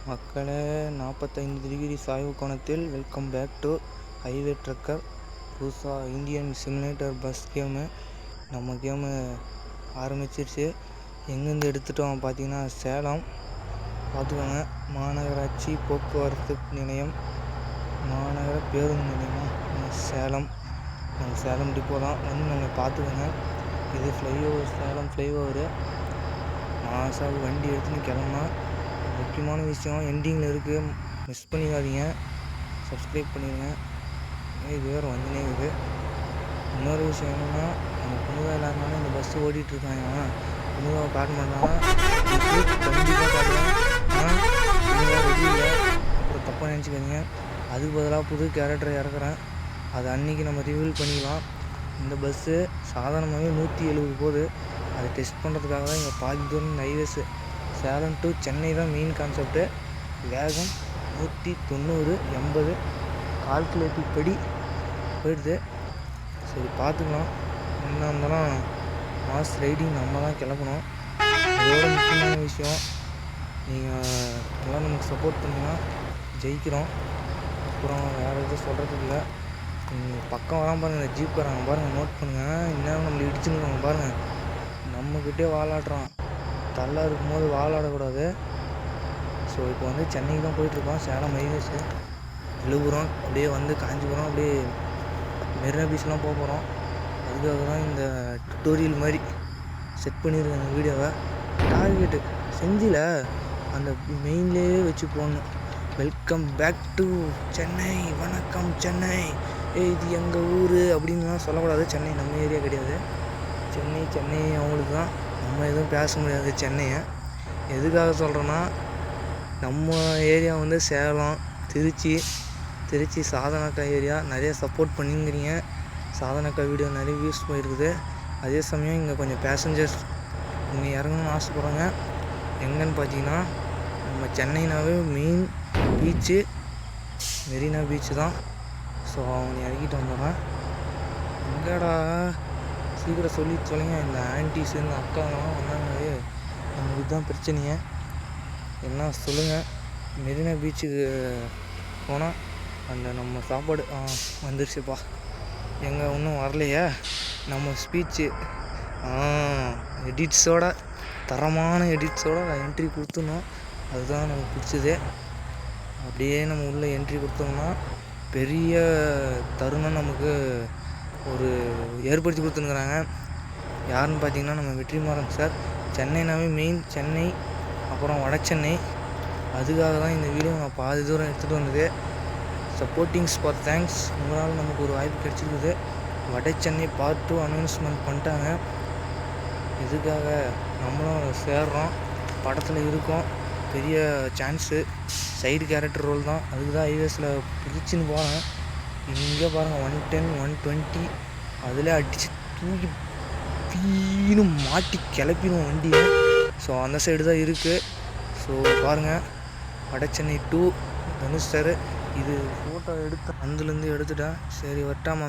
மக்களே 45 டிகிரி சாய்வு கோணத்தில் welcome back to Highway Trucker. புதுசாக இந்தியன் சிமுலேட்டர் பஸ் கேமு நம்ம கேமு ஆரம்பிச்சிருச்சு. எங்கேருந்து எடுத்துட்டோம் பார்த்தீங்கன்னா சேலம். பார்த்துக்கோங்க, மாநகராட்சி போக்குவரத்து நிலையம், மாநகர பேருந்து நிலையமாக சேலம். நம்ம சேலம் டிப்போ தான் வந்து நம்ம பார்த்துக்கோங்க. இது ஃப்ளைஓவர், சேலம் ஃப்ளைஓவரு. மாசாவுக்கு வண்டி எடுத்துன்னு கிளம்புனா முக்கியமான விஷயம் எண்டிங்கில் இருக்குது, மிஸ் பண்ணிடாதீங்க. சப்ஸ்கிரைப் பண்ணிடுங்க. இது வேறு வந்துனே இருக்குது. இன்னொரு விஷயம் என்னென்னா, நம்ம புனிதா இல்லாதனால இந்த பஸ்ஸு ஓடிட்டுருக்காங்க. புனிதாவை காட்ட மாட்டாங்க, கண்டிப்பாக காட்டுவேன். ஆனால் புனிதா ரெடி இல்லை, அப்புறம் தப்பாக நினச்சிக்காதீங்க. அதுக்கு பதிலாக புது கேரக்டரை இறக்குறேன், அதை அன்றைக்கி நம்ம ரிவீல் பண்ணிக்கலாம். இந்த பஸ்ஸு சாதாரணமாகவே 170 போகுது. அதை டெஸ்ட் பண்ணுறதுக்காக தான் இங்கே பாதி தூரம் இந்த ஹைவேஸு. சேலம் டு சென்னை தான் மெயின் கான்செப்ட்டு. வேகம் 190, 80 கால்குலேட்டிவ் படி போயிடுது. சரி பார்த்துக்கலாம். என்ன இருந்தாலும் மாஸ் ரைடிங் நம்ம தான் கிளப்பணும். அதோட முக்கியமான விஷயம், நீங்கள் எல்லாம் நமக்கு சப்போர்ட் பண்ணிங்கன்னா ஜெயிக்கிறோம். அப்புறம் வேறு எதுவும் சொல்கிறதுக்கு இல்லை. பக்கம் வராமல் பாருங்கள், இந்த ஜீப் வராங்க பாருங்கள், நோட் பண்ணுங்கள். இந்நேரம் நம்மளை இடிச்சுன்னு பாருங்கள். நம்மக்கிட்டே வாலாடுறோம். தள்ளா இருக்கும்போது வாலாடக்கூடாது. ஸோ இப்போ வந்து சென்னைக்கு தான் போயிட்டுருக்கோம். சேலம் ஹைவேஸு விழுப்புரம் அப்படியே வந்து காஞ்சிபுரம், அப்படியே மெரினா பீச்லாம் போக போகிறோம். அதுக்காக தான் இந்த டுட்டோரியல் மாதிரி செட் பண்ணியிருக்கேன் இந்த வீடியோவை. டார்கெட்டு செஞ்சில் அந்த மெயின்லேயே வச்சு போடணும். வெல்கம் பேக் டு சென்னை, வணக்கம் சென்னை, இது எங்கள் ஊர் அப்படின்லாம் சொல்லக்கூடாது. சென்னை நம்ம ஏரியா கிடையாது. சென்னை அவங்களுக்கு தான். நம்ம எதுவும் பேச முடியாது சென்னையை. எதுக்காக சொல்கிறேன்னா, நம்ம ஏரியா வந்து சேலம், திருச்சி சாதனாக்கா ஏரியா. நிறைய சப்போர்ட் பண்ணிங்கிறீங்க. சாதனாக்கா வீடியோ நிறைய வியூஸ் போயிருக்குது. அதே சமயம் இங்கே கொஞ்சம் பேசஞ்சர்ஸ் இங்கே இறங்கணும்னு ஆசைப்பட்றாங்க. எங்கன்னு பார்த்தீங்கன்னா, நம்ம சென்னைனாவே மெயின் பீச்சு மெரினா பீச்சு தான். ஸோ அவங்க இறக்கிட்டு வந்துடுறேன். எங்கடா சீக்கிரம் சொல்லுங்க. இந்த ஆன்டிஸ், இந்த அக்காங்கெல்லாம் வந்தாங்களே, நமக்கு இதுதான் பிரச்சனையே. என்ன சொல்லுங்கள். மெரினா பீச்சுக்கு போனால் அந்த நம்ம சாப்பாடு வந்துருச்சுப்பா. எங்கே இன்னும் வரலையே நம்ம ஸ்பீச்சு. எடிட்ஸோட, தரமான எடிட்ஸோட என்ட்ரி கொடுத்துடணும். அதுதான் நமக்கு பிடிச்சது. அப்படியே நம்ம உள்ளே என்ட்ரி கொடுத்தோம்னா பெரிய தருணம் நமக்கு ஒரு ஏற்படுத்தி கொடுத்துருக்குறாங்க. யாருன்னு பார்த்தீங்கன்னா, நம்ம வெற்றிமாறன் சார். சென்னைனாவே மெயின் சென்னை, அப்புறம் வட சென்னை. அதுக்காக தான் இந்த வீடியோ நான் பாதி தூரம் எடுத்துகிட்டு வந்தது. சப்போர்ட்டிங்ஸ் ஃபார் தேங்க்ஸ். உங்களால் நமக்கு ஒரு வாய்ப்பு கிடச்சிருக்குது. வட சென்னை பார்ட் 2 அனௌன்ஸ்மெண்ட் பண்ணிட்டாங்க. இதுக்காக நம்மளும் சேர்றோம், படத்தில் இருக்கோம். பெரிய சான்ஸு, சைடு கேரக்டர் ரோல் தான். அதுக்கு தான் ஹைவேஸில் பிடிச்சின்னு போனேன். இங்கே பாருங்கள், 110, 120 அதில் அடித்து தூக்கி தீனு மாட்டி கிளப்பிடும் வண்டியை. ஸோ அந்த சைடு தான் இருக்குது. ஸோ பாருங்கள், வடசென்னை 2 தனுஷ் சார். இது ஃபோட்டோ எடுத்து அதுலேருந்து எடுத்துட்டேன். சரி வரட்டாமே.